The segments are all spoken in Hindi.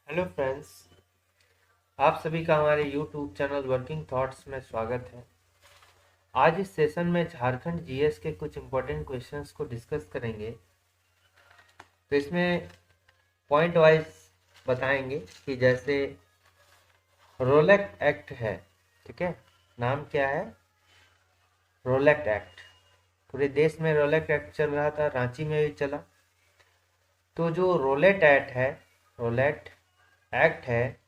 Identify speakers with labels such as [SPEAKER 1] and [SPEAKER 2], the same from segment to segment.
[SPEAKER 1] हेलो फ्रेंड्स, आप सभी का हमारे यूट्यूब चैनल वर्किंग थॉट्स में स्वागत है। आज इस सेशन में झारखंड जीएस के कुछ इम्पोर्टेंट क्वेश्चंस को डिस्कस करेंगे। तो इसमें पॉइंट वाइज बताएंगे कि जैसे रोलेक्ट एक्ट है, ठीक है, नाम क्या है? रोलेक्ट एक्ट। पूरे देश में रोलेक्ट एक्ट चल रहा था, रांची में भी चला। तो जो रोलेट एक्ट है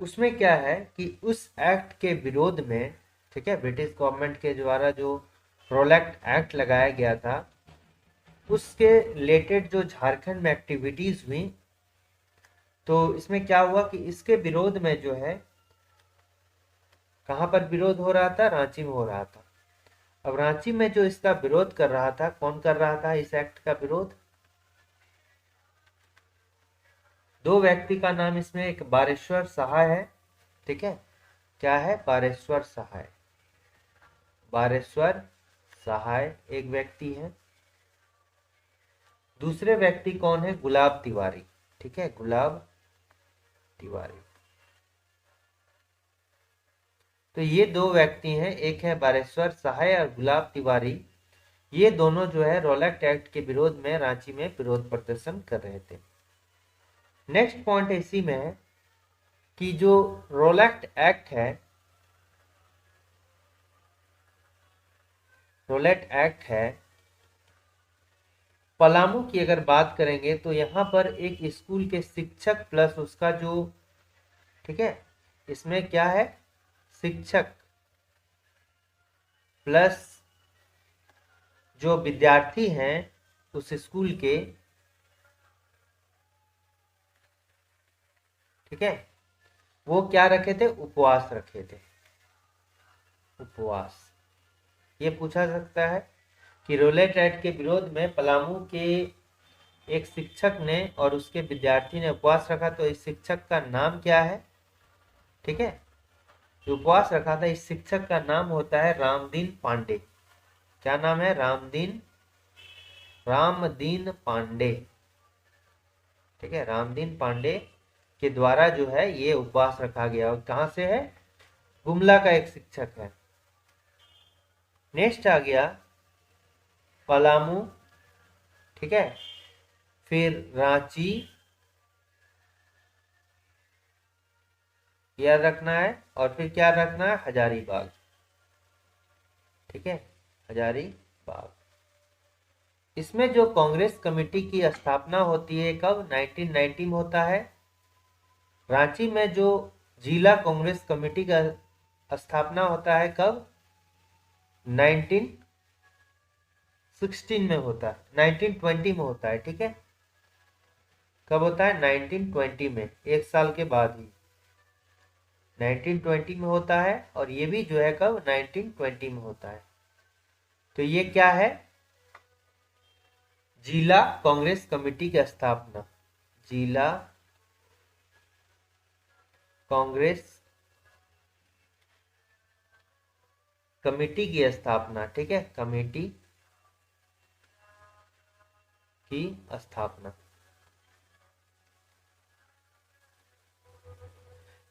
[SPEAKER 1] उसमें क्या है कि उस एक्ट के विरोध में, ठीक है, ब्रिटिश गवर्नमेंट के द्वारा जो रोलेक्ट एक्ट लगाया गया था उसके रिलेटेड जो झारखंड में एक्टिविटीज हुई, तो इसमें क्या हुआ कि इसके विरोध में जो है, कहाँ पर विरोध हो रहा था? रांची में हो रहा था। अब रांची में जो इसका विरोध कर रहा था, कौन कर रहा था इस एक्ट का विरोध? दो व्यक्ति का नाम इसमें, एक बारेश्वर सहाय है, ठीक है। क्या है? बारेश्वर सहाय। बारेश्वर सहाय एक व्यक्ति है। दूसरे व्यक्ति कौन है? गुलाब तिवारी, ठीक है, गुलाब तिवारी। तो ये दो व्यक्ति हैं, एक है बारेश्वर सहाय और गुलाब तिवारी। ये दोनों जो है रोलेक्ट एक्ट के विरोध में रांची में विरोध प्रदर्शन कर रहे थे। नेक्स्ट पॉइंट इसी में है कि जो रोलेक्ट एक्ट है, रोलेक्ट एक्ट है पलामू की अगर बात करेंगे तो यहाँ पर एक स्कूल के शिक्षक प्लस उसका जो, ठीक है, इसमें क्या है? शिक्षक प्लस जो विद्यार्थी हैं उस स्कूल के, ठीक है, वो क्या रखे थे? उपवास रखे थे। उपवास। ये पूछा सकता है कि रोलेट एक्ट के विरोध में पलामू के एक शिक्षक ने और उसके विद्यार्थी ने उपवास रखा, तो इस शिक्षक का नाम क्या है? ठीक है, जो उपवास रखा था इस शिक्षक का नाम होता है रामदीन पांडे। क्या नाम है? रामदीन पांडे, ठीक है, रामदीन पांडे के द्वारा जो है ये उपवास रखा गया। और कहां से है? गुमला का एक शिक्षक है। नेक्स्ट आ गया पलामू, ठीक है, फिर रांची, याद रखना है, और फिर क्या रखना है? हजारीबाग, ठीक है, हजारीबाग। इसमें जो कांग्रेस कमेटी की स्थापना होती है कब? 1990 में होता है। रांची में जो जिला कांग्रेस कमेटी का स्थापना होता है कब? 1916 में होता है, 1920 में होता है, ठीक है। कब होता है? 1920 में, एक साल के बाद ही 1920 में होता है। और ये भी जो है कब? 1920 में होता है। तो ये क्या है? जिला कांग्रेस कमेटी की स्थापना, जिला कांग्रेस कमेटी की स्थापना, ठीक है, कमेटी की स्थापना।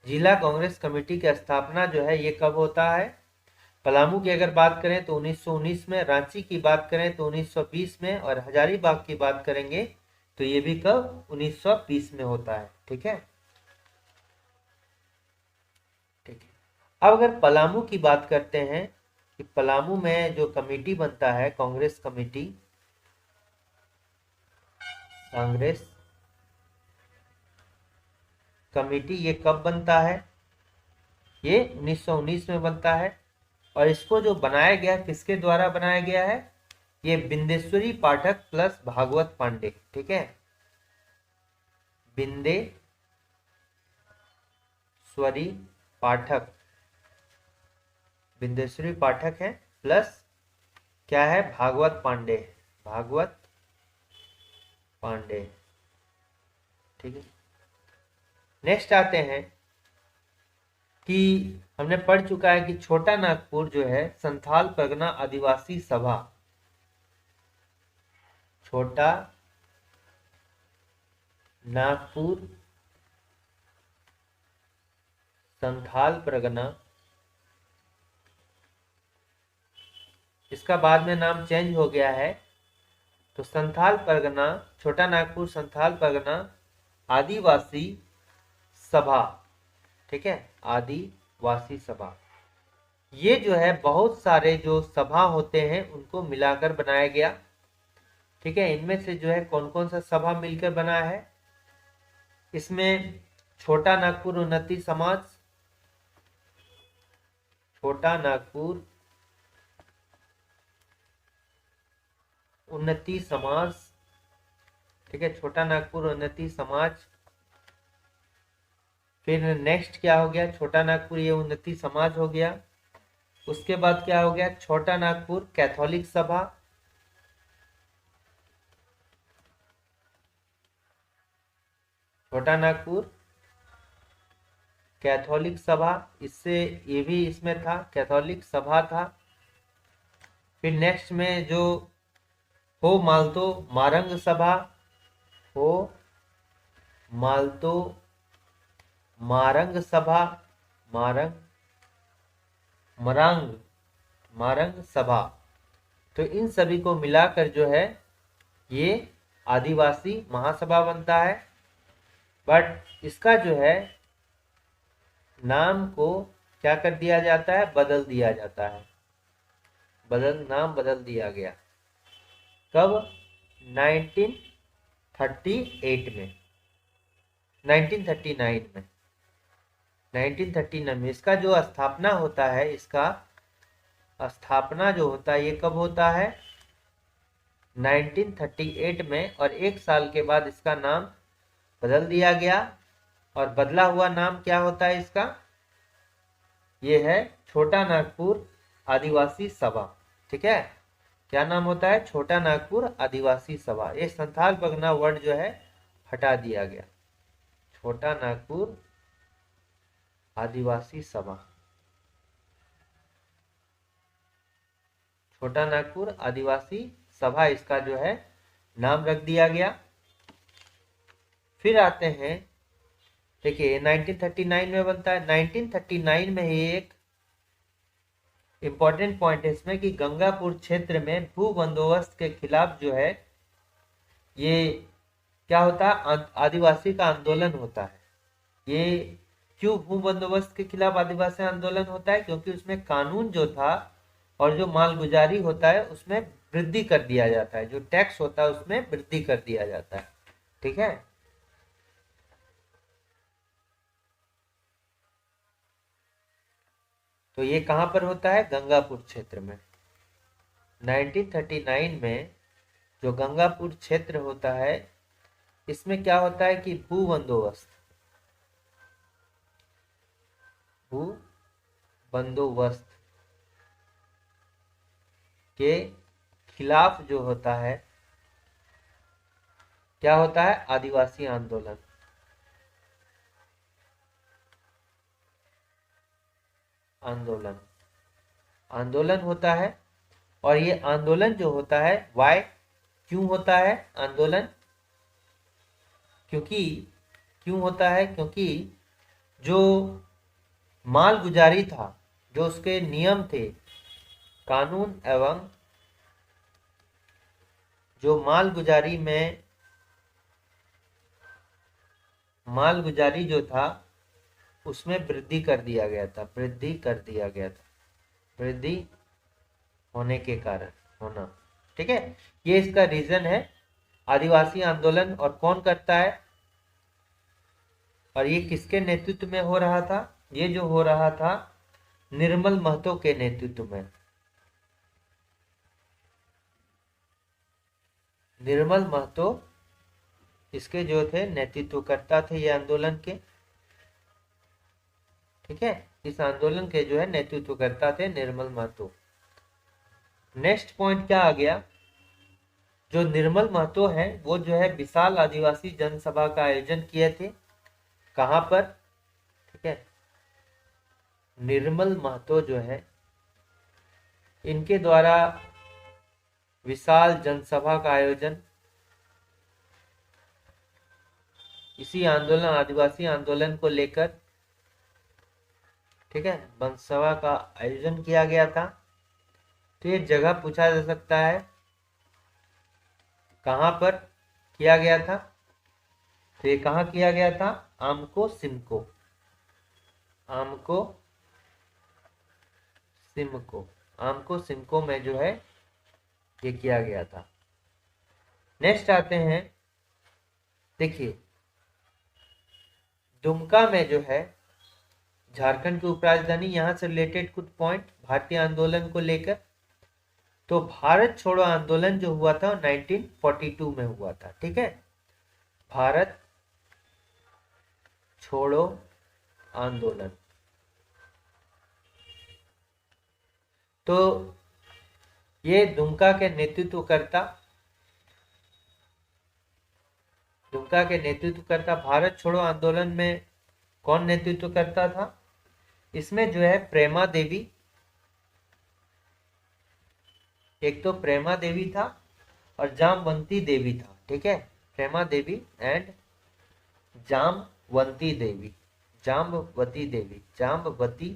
[SPEAKER 1] जिला कांग्रेस कमेटी की स्थापना जो है ये कब होता है? पलामू की अगर बात करें तो 1919 में, रांची की बात करें तो 1920 में, और हजारीबाग की बात करेंगे तो ये भी कब? 1920 में होता है, ठीक है। ठीक है, अब अगर पलामू की बात करते हैं कि पलामू में जो कमेटी बनता है, कांग्रेस कमेटी, कांग्रेस कमेटी, ये कब बनता है? ये 1919 में बनता है। और इसको जो बनाया गया, किसके द्वारा बनाया गया है? ये बिंदेश्वरी पाठक प्लस भागवत पांडे, ठीक है, बिंदेश्वरी पाठक, बिंदेश्वरी पाठक है प्लस क्या है? भागवत पांडे, भागवत पांडे, ठीक है। नेक्स्ट आते हैं कि हमने पढ़ चुका है कि छोटा नागपुर जो है संथाल परगना आदिवासी सभा, छोटा नागपुर संथाल परगना, इसका बाद में नाम चेंज हो गया है। तो संथाल परगना, छोटा नागपुर संथाल परगना आदिवासी सभा, ठीक है, आदिवासी सभा। ये जो है बहुत सारे जो सभा होते हैं उनको मिलाकर बनाया गया, ठीक है। इनमें से जो है कौन कौन सा सभा मिलकर बना है, इसमें छोटा नागपुर उन्नति समाज, छोटा नागपुर उन्नति समाज, ठीक है, छोटा नागपुर उन्नति समाज। फिर नेक्स्ट क्या हो गया, छोटा नागपुर ये उन्नति समाज हो गया। उसके बाद क्या हो गया, छोटा नागपुर कैथोलिक सभा, छोटा नागपुर कैथोलिक सभा, इससे ये भी इसमें था, कैथोलिक सभा था। फिर नेक्स्ट में जो हो मालतो मारंग सभा, हो मालतो मारंग सभा, मारंग मरांग मारंग सभा। तो इन सभी को मिलाकर जो है ये आदिवासी महासभा बनता है। बट इसका जो है नाम को क्या कर दिया जाता है, बदल दिया जाता है, नाम बदल दिया गया। कब, 1938 में, 1939 में, 1939 में इसका जो स्थापना होता है, इसका स्थापना जो होता है ये कब होता है, 1938 में। और एक साल के बाद इसका नाम बदल दिया गया, और बदला हुआ नाम क्या होता है इसका, ये है छोटा नागपुर आदिवासी सभा, ठीक है। क्या नाम होता है, छोटा नागपुर आदिवासी सभा। ये संथाल परगना वर्ड जो है हटा दिया गया, छोटा नागपुर आदिवासी सभा, छोटा नागपुर आदिवासी सभा इसका जो है नाम रख दिया गया। फिर आते हैं, देखिए 1939 में बनता है। 1939 में ही एक इंपॉर्टेंट पॉइंट है इसमें कि गंगापुर क्षेत्र में भू बंदोबस्त के खिलाफ जो है ये क्या होता है, आदिवासी का आंदोलन होता है। ये क्यों भू बंदोबस्त के खिलाफ आदिवासी आंदोलन होता है, क्योंकि उसमें कानून जो था और जो मालगुजारी होता है उसमें वृद्धि कर दिया जाता है, जो टैक्स होता है उसमें वृद्धि कर दिया जाता है, ठीक है। तो ये कहां पर होता है, गंगापुर क्षेत्र में। 1939 में जो गंगापुर क्षेत्र होता है इसमें क्या होता है कि भू बंदोबस्त के खिलाफ जो होता है, क्या होता है, आदिवासी आंदोलन, आंदोलन होता है। और ये आंदोलन जो होता है, वाई, क्यों होता है आंदोलन, क्यों होता है, क्योंकि जो माल गुजारी था, जो उसके नियम थे, कानून एवं जो माल गुजारी जो था उसमें वृद्धि कर दिया गया था, वृद्धि होने के कारण होना, ठीक है। ये इसका रीजन है, आदिवासी आंदोलन। और कौन करता है, और ये किसके नेतृत्व में हो रहा था, ये जो हो रहा था निर्मल महतो के नेतृत्व में, निर्मल महतो इसके जो थे नेतृत्वकर्ता थे ये आंदोलन के, ठीक है। इस आंदोलन के जो है नेतृत्वकर्ता थे निर्मल महतो। नेक्स्ट पॉइंट क्या आ गया, जो निर्मल महतो है वो जो है विशाल आदिवासी जनसभा का आयोजन किए थे, कहां पर, ठीक है। निर्मल महतो जो है इनके द्वारा विशाल जनसभा का आयोजन, इसी आंदोलन, आदिवासी आंदोलन को लेकर ठीक है, वनसभा का आयोजन किया गया था। तो ये जगह पूछा जा सकता है, कहां पर किया गया था? तो ये कहाँ किया गया था? आमको सिमको, आमको सिमको, आमको सिमको में जो है ये किया गया था। नेक्स्ट आते हैं, देखिए दुमका में जो है झारखंड की उपराजधानी, यहां से रिलेटेड कुछ पॉइंट भारतीय आंदोलन को लेकर। तो भारत छोड़ो आंदोलन जो हुआ था 1942 में हुआ था। ठीक है, भारत छोड़ो आंदोलन। तो ये दुमका के नेतृत्व करता भारत छोड़ो आंदोलन में कौन नेतृत्व करता था? इसमें जो है प्रेमा देवी, एक तो प्रेमा देवी था और जामवंती देवी था। ठीक है, प्रेमा देवी एंड जामवंती देवी, जाम्बवती देवी, जाम्बवती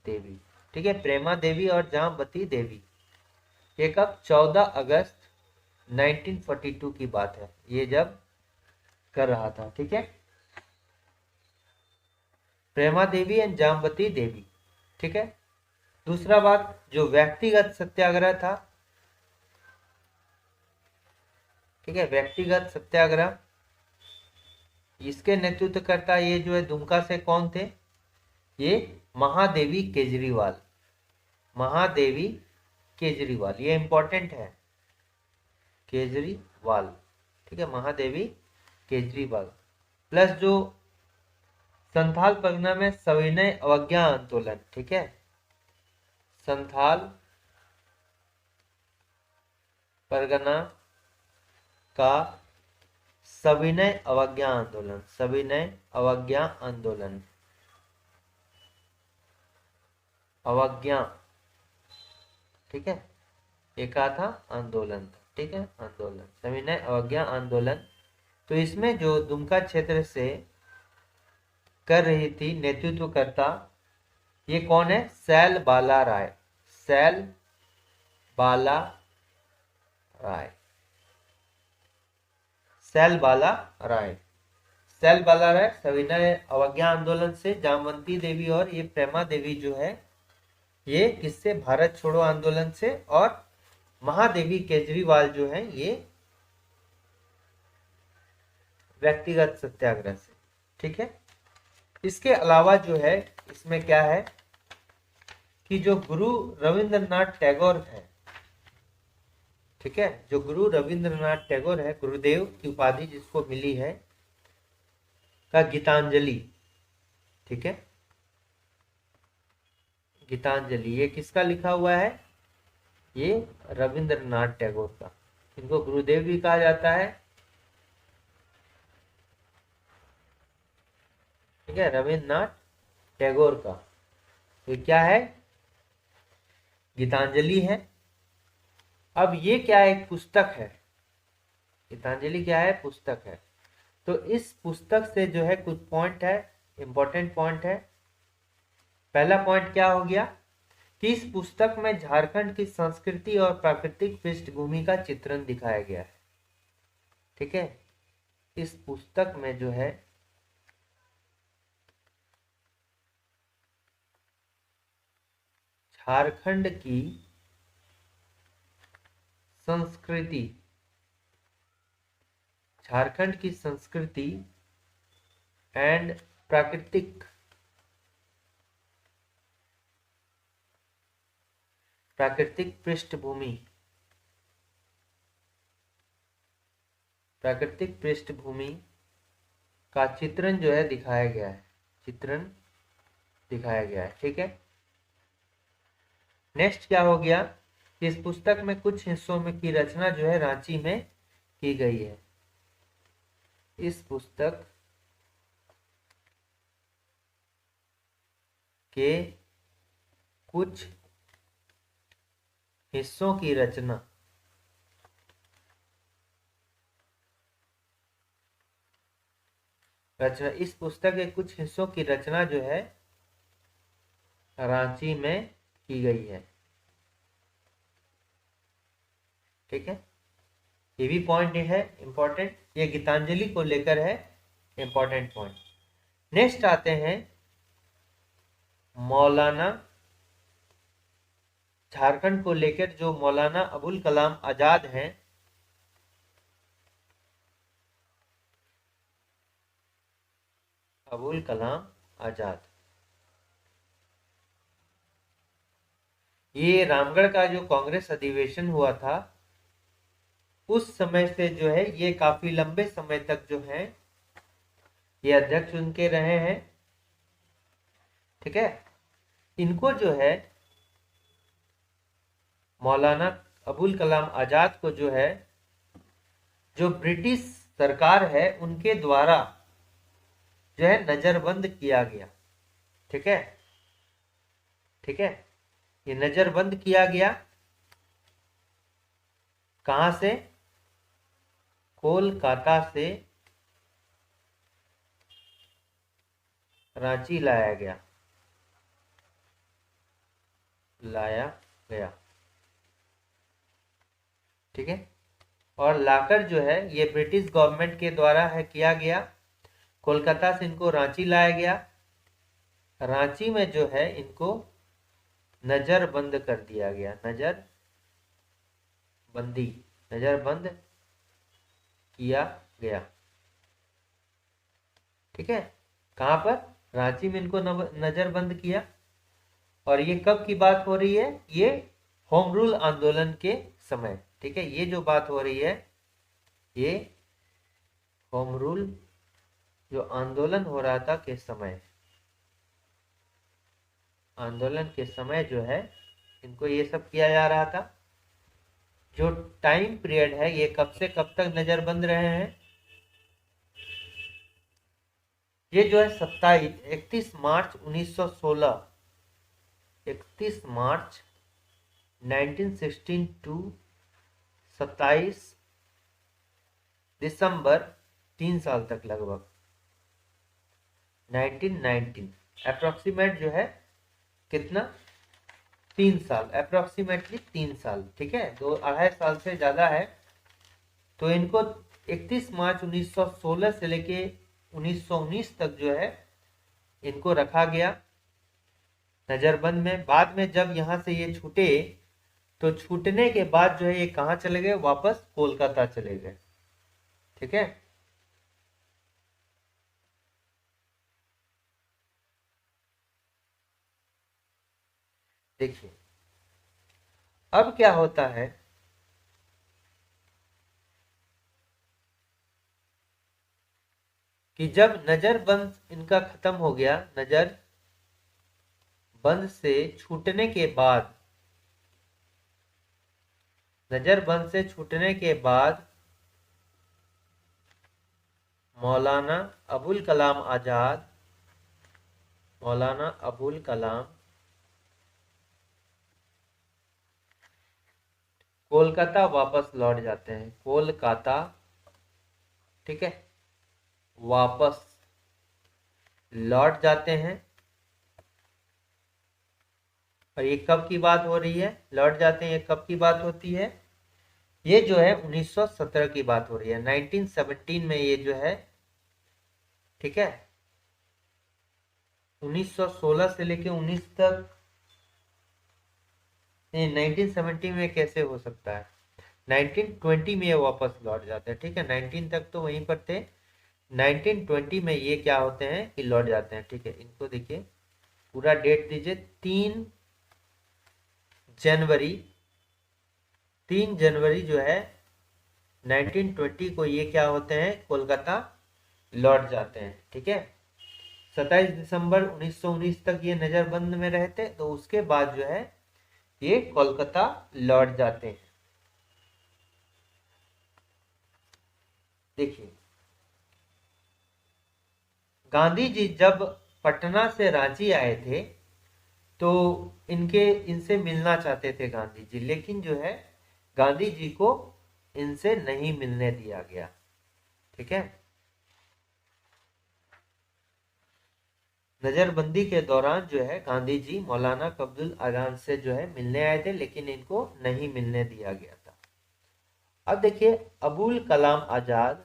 [SPEAKER 1] देवी। ठीक है, प्रेमा देवी और जामवती देवी। ये कब? 14 अगस्त 1942 की बात है, ये जब कर रहा था। ठीक है, प्रेमा देवी एंड जामवती देवी। ठीक है, दूसरा बात, जो व्यक्तिगत सत्याग्रह था, ठीक है, व्यक्तिगत सत्याग्रह, इसके नेतृत्वकर्ता ये जो है दुमका से कौन थे? ये महादेवी केजरीवाल, महादेवी केजरीवाल, ये इंपॉर्टेंट है, केजरीवाल। ठीक है, महादेवी केजरीवाल। प्लस जो संथाल परगना में सविनय अवज्ञा आंदोलन, ठीक है, संथाल परगना का सविनय अवज्ञा आंदोलन, सविनय अवज्ञा आंदोलन, अवज्ञा। ठीक है, एक था आंदोलन था। ठीक है, आंदोलन, सविनय अवज्ञा आंदोलन। तो इसमें जो दुमका क्षेत्र से कर रही थी नेतृत्वकर्ता, ये कौन है? सैल बाला राय, सैल बाला राय, सैल बाला राय, सैल बाला राय सविनय अवज्ञा आंदोलन से, जामवंती देवी और ये प्रेमा देवी जो है ये किससे? भारत छोड़ो आंदोलन से, और महादेवी केजरीवाल जो है ये व्यक्तिगत सत्याग्रह से। ठीक है, इसके अलावा जो है इसमें क्या है कि जो गुरु रविंद्रनाथ टैगोर है, ठीक है, जो गुरु रविंद्रनाथ टैगोर है, गुरुदेव की उपाधि जिसको मिली है, का गीतांजलि। ठीक है, गीतांजलि ये किसका लिखा हुआ है? ये रविंद्रनाथ टैगोर का। इनको गुरुदेव भी कहा जाता है। ठीक है, रविंद्रनाथ टैगोर का। तो क्या है? गीतांजलि है। अब ये क्या है? एक पुस्तक है। गीतांजलि क्या है? पुस्तक है। तो इस पुस्तक से जो है कुछ पॉइंट है, इंपॉर्टेंट पॉइंट है। पहला पॉइंट क्या हो गया कि इस पुस्तक में झारखंड की संस्कृति और प्राकृतिक पृष्ठभूमि का चित्रण दिखाया गया है। ठीक है, इस पुस्तक में जो है झारखंड की संस्कृति, झारखंड की संस्कृति एंड प्राकृतिक पृष्ठभूमि, प्राकृतिक पृष्ठभूमि का चित्रण जो है दिखाया गया है, चित्रण दिखाया गया है। ठीक है, नेक्स्ट क्या हो गया? इस पुस्तक में कुछ हिस्सों में की रचना जो है रांची में की गई है। इस पुस्तक के कुछ हिस्सों की रचना इस पुस्तक के कुछ हिस्सों की रचना जो है रांची में की गई है। ठीक है, ये भी पॉइंट है इंपॉर्टेंट, ये गीतांजलि को लेकर है इंपॉर्टेंट पॉइंट। नेक्स्ट आते हैं मौलाना, झारखंड को लेकर जो मौलाना अबुल कलाम आजाद हैं, अबुल कलाम आजाद, ये रामगढ़ का जो कांग्रेस अधिवेशन हुआ था उस समय से जो है ये काफी लंबे समय तक जो है ये अध्यक्ष उनके रहे हैं। ठीक है, इनको जो है मौलाना अबुल कलाम आजाद को जो है जो ब्रिटिश सरकार है उनके द्वारा जो है नजरबंद किया गया। ठीक है, ठीक है, ये नजरबंद किया गया कहां से? कोलकाता से रांची लाया गया, लाया गया। ठीक है, और लाकर जो है ये ब्रिटिश गवर्नमेंट के द्वारा है किया गया। कोलकाता से इनको रांची लाया गया, रांची में जो है इनको नजरबंद कर दिया गया, नजरबंदी, नजरबंद किया गया। ठीक है, कहां पर? रांची में इनको नजरबंद किया। और ये कब की बात हो रही है? ये होम रूल आंदोलन के समय। ठीक है, ये जो बात हो रही है ये होम रूल जो आंदोलन हो रहा था के समय, आंदोलन के समय जो है इनको ये सब किया जा रहा था। जो टाइम पीरियड है ये कब से कब तक नजरबंद रहे हैं? ये जो है 31 मार्च 1916, 31 मार्च 1916 टू 27 दिसंबर, 3 साल तक लगभग 1919 अप्रोक्सीमेट जो है कितना? 3 साल, अप्रोक्सीमेटली 3 साल। ठीक है, 2-2.5 साल से ज्यादा है। तो इनको 31 मार्च 1916 से लेके 1919 तक जो है इनको रखा गया नजरबंद में। बाद में जब यहां से ये छूटे तो छूटने के बाद जो है ये कहां चले गए? वापस कोलकाता चले गए। ठीक है, देखिए अब क्या होता है कि जब नजरबंद इनका खत्म हो गया, नजरबंद से छूटने के बाद, नजरबंद से छूटने के बाद मौलाना अबुल कलाम आजाद, मौलाना अबुल कलाम कोलकाता वापस लौट जाते हैं, कोलकाता। ठीक है, वापस लौट जाते हैं। और ये कब की बात हो रही है? लौट जाते हैं, ये कब की बात होती है? ये जो है 1917 की बात हो रही है, 1917 में ये जो है। ठीक है, 1916 से लेके 19 तक, 1970 में कैसे हो सकता है? 1920 में ये वापस लौट जाते हैं। ठीक है, 19 तक तो वहीं पर थे, 1920 में ये क्या होते हैं कि लौट जाते हैं। ठीक है, इनको देखिए पूरा डेट दीजिए, 3 जनवरी, 3 जनवरी जो है 1920 को ये क्या होते हैं? कोलकाता लौट जाते हैं। ठीक है, 27 दिसंबर 1919 तक ये नजरबंद में रहते, तो उसके बाद जो है ये कोलकाता लौट जाते हैं। देखिए गांधी जी जब पटना से रांची आए थे तो इनसे मिलना चाहते थे गांधी जी, लेकिन जो है गांधी जी को इनसे नहीं मिलने दिया गया। ठीक है, नजरबंदी के दौरान जो है गांधी जी मौलाना अब्दुल अजान से जो है मिलने आए थे, लेकिन इनको नहीं मिलने दिया गया था। अब देखिए अबुल कलाम आजाद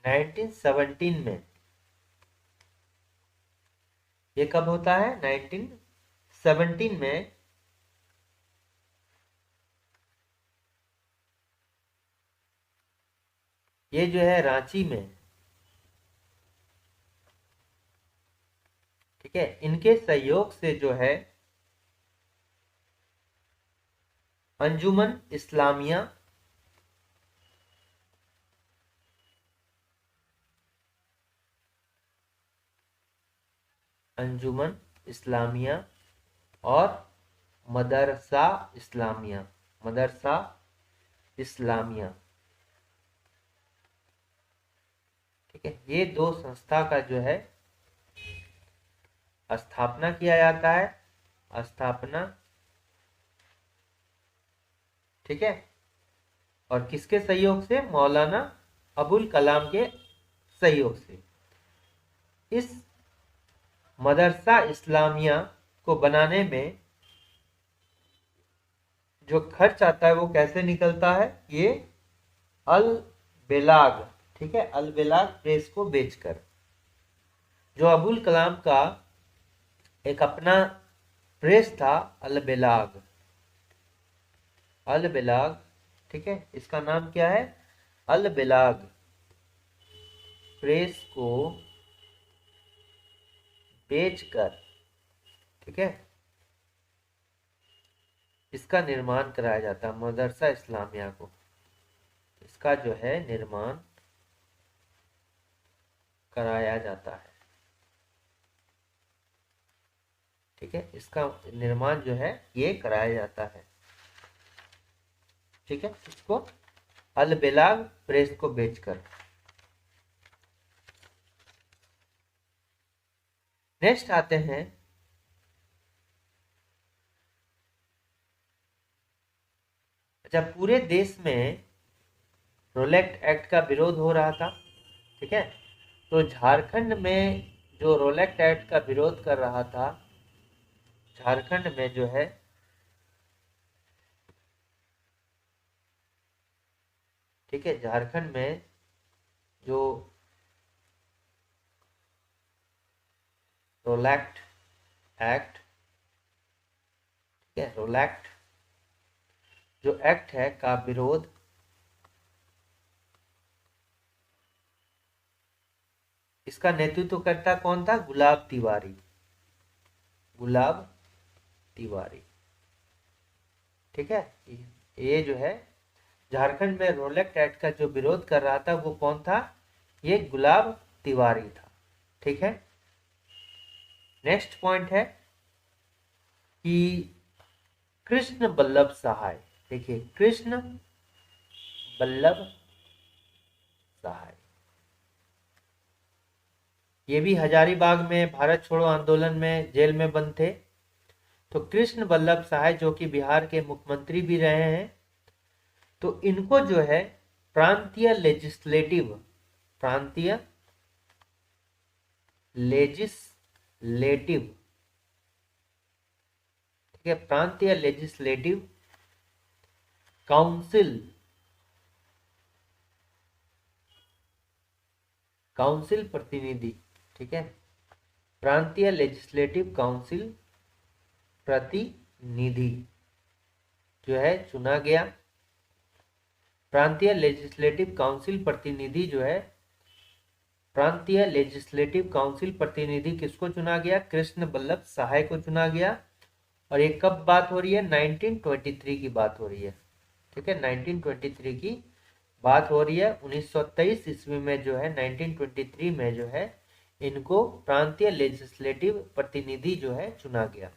[SPEAKER 1] नाइनटीन 17 में, ये कब होता है 1917 में, ये जो है रांची में, ठीक है, इनके सहयोग से जो है अंजुमन इस्लामिया अंजुमन इस्लामिया और मदरसा इस्लामिया, मदरसा इस्लामिया, ठीक है, ये दो संस्था का जो है स्थापना किया जाता है, स्थापना, ठीक है, और किसके सहयोग से, मौलाना अबुल कलाम के सहयोग से। इस मदरसा इस्लामिया को बनाने में जो खर्च आता है वो कैसे निकलता है, ये अल बेलाग, ठीक है, अल बेलाग प्रेस को बेचकर। जो अबुल कलाम का एक अपना प्रेस था अल बेलाग, अल बेलाग, ठीक है, इसका नाम क्या है, अल बेलाग प्रेस को बेचकर, ठीक है, इसका निर्माण कराया जाता है, मदरसा इस्लामिया को, इसका जो है निर्माण कराया जाता है, ठीक है, इसका निर्माण जो है ये कराया जाता है, ठीक है, इसको अल बेलाग प्रेस को बेचकर। नेक्स्ट आते हैं जब पूरे देश में रोलेक्ट एक्ट का विरोध हो रहा था, ठीक है, तो झारखंड में जो रोलेक्ट एक्ट का विरोध कर रहा था, झारखंड में जो है ठीक है, झारखंड में जो रोलेक्ट एक्ट, ठीक है, रोलेक्ट जो एक्ट है का विरोध इसका नेतृत्व करता कौन था, गुलाब तिवारी, गुलाब तिवारी, ठीक है, ये जो है झारखंड में रोलेक्ट एक्ट का जो विरोध कर रहा था वो कौन था, ये गुलाब तिवारी था, ठीक है। नेक्स्ट पॉइंट है कि कृष्ण बल्लभ सहाय, देखिए कृष्ण बल्लभ सहाय, ये भी हजारीबाग में भारत छोड़ो आंदोलन में जेल में बंद थे। तो कृष्ण बल्लभ सहाय जो कि बिहार के मुख्यमंत्री भी रहे हैं, तो इनको जो है प्रांतीय लेजिस्लेटिव, प्रांतीय लेजिस्लेटिव, ठीक है, प्रांतीय लेजिस्लेटिव काउंसिल, काउंसिल प्रतिनिधि, ठीक है, प्रांतीय लेजिस्लेटिव काउंसिल प्रतिनिधि जो है चुना गया। प्रांतीय लेजिस्लेटिव काउंसिल प्रतिनिधि जो है, प्रांतीय लेजिस्लेटिव काउंसिल प्रतिनिधि किसको चुना गया, कृष्ण बल्लभ सहाय को चुना गया। और ये कब बात हो रही है, 1923 की बात हो रही है, ठीक है, 1923 की बात हो रही है। 1923 ईस्वी में जो है 1923 में जो है इनको प्रांतीय लेजिस्लेटिव प्रतिनिधि जो है चुना गया।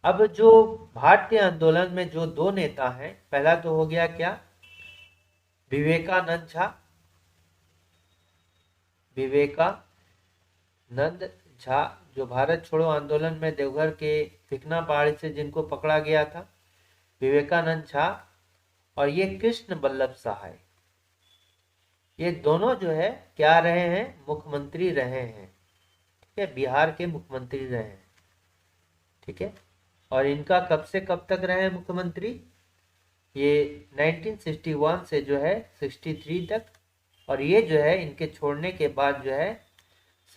[SPEAKER 1] अब जो भारतीय आंदोलन में जो दो नेता हैं, पहला तो हो गया क्या, विवेकानंद झा, विवेकानंद झा जो भारत छोड़ो आंदोलन में देवघर के फिकना पहाड़ी से जिनको पकड़ा गया था, विवेकानंद झा और ये कृष्ण बल्लभ सहाय, ये दोनों जो है क्या रहे हैं, मुख्यमंत्री रहे हैं। ठीक है, बिहार के मुख्यमंत्री रहे हैं। ठीक है, और इनका कब से कब तक रहे मुख्यमंत्री, ये 1961 से जो है 63 तक, और ये जो है इनके छोड़ने के बाद जो है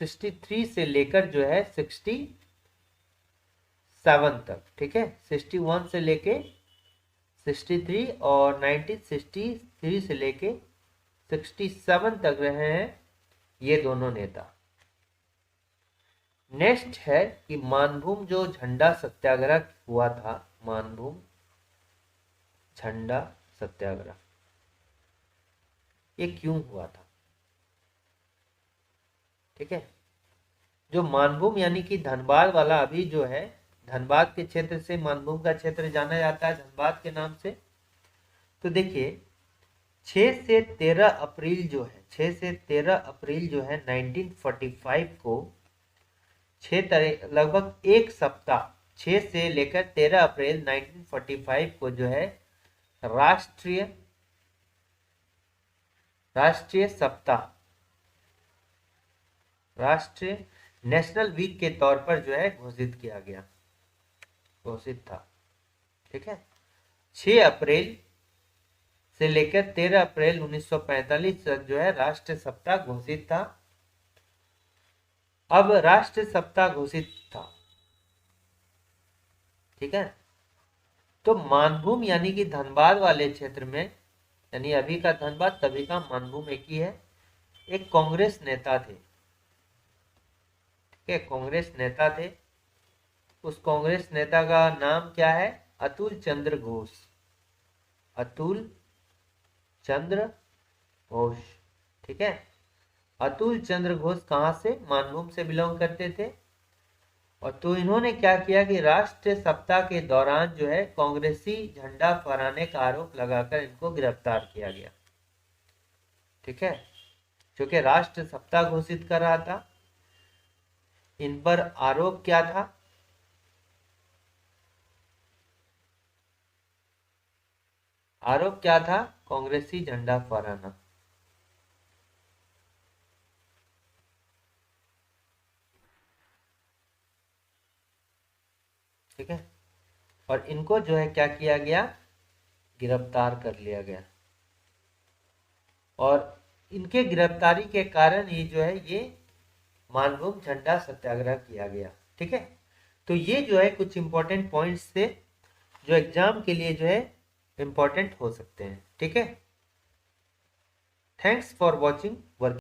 [SPEAKER 1] 63 से लेकर जो है 67 तक। ठीक है, 61 से लेके 63 और 1963 से लेके 67 तक रहे हैं ये दोनों नेता। नेक्स्ट है कि मानभूम जो झंडा सत्याग्रह हुआ था, मानभूम झंडा सत्याग्रह, ये क्यों हुआ था। ठीक है, जो मानभूम यानी कि धनबाद वाला, अभी जो है धनबाद के क्षेत्र से मानभूम का क्षेत्र जाना जाता है धनबाद के नाम से। तो देखिए 6 से 13 अप्रैल जो है 6 से 13 अप्रैल जो है 1945 को लगभग एक सप्ताह, 6 से लेकर 13 अप्रैल 1945 को जो है राष्ट्रीय सप्ताह, राष्ट्रीय नेशनल वीक के तौर पर जो है घोषित था। ठीक है, 6 अप्रैल से लेकर 13 अप्रैल 1945 तक जो है राष्ट्रीय सप्ताह घोषित था। अब राष्ट्रीय सप्ताह घोषित था, ठीक है, तो मानभूम यानी कि धनबाद वाले क्षेत्र में, यानी अभी का धनबाद तभी का मानभूम एक ही है, एक कांग्रेस नेता थे। ठीक है, कांग्रेस नेता थे। उस कांग्रेस नेता का नाम क्या है, अतुल चंद्र घोष। अतुल चंद्र घोष। ठीक है, अतुल चंद्र घोष कहां से, मानभूम से बिलोंग करते थे। और तो इन्होंने क्या किया कि राष्ट्रीय सप्ताह के दौरान जो है कांग्रेसी झंडा फहराने का आरोप लगाकर इनको गिरफ्तार किया गया। ठीक है, क्योंकि राष्ट्रीय सप्ताह घोषित कर रहा था। इन पर आरोप क्या था, आरोप क्या था, कांग्रेसी झंडा फहराना। ठीक है, और इनको जो है क्या किया गया, गिरफ्तार कर लिया गया। और इनके गिरफ्तारी के कारण ही जो है ये मानभूम झंडा सत्याग्रह किया गया। ठीक है, तो ये जो है कुछ इंपॉर्टेंट पॉइंट्स थे जो एग्जाम के लिए जो है इंपॉर्टेंट हो सकते हैं। ठीक है, थैंक्स फॉर वॉचिंग वर्क।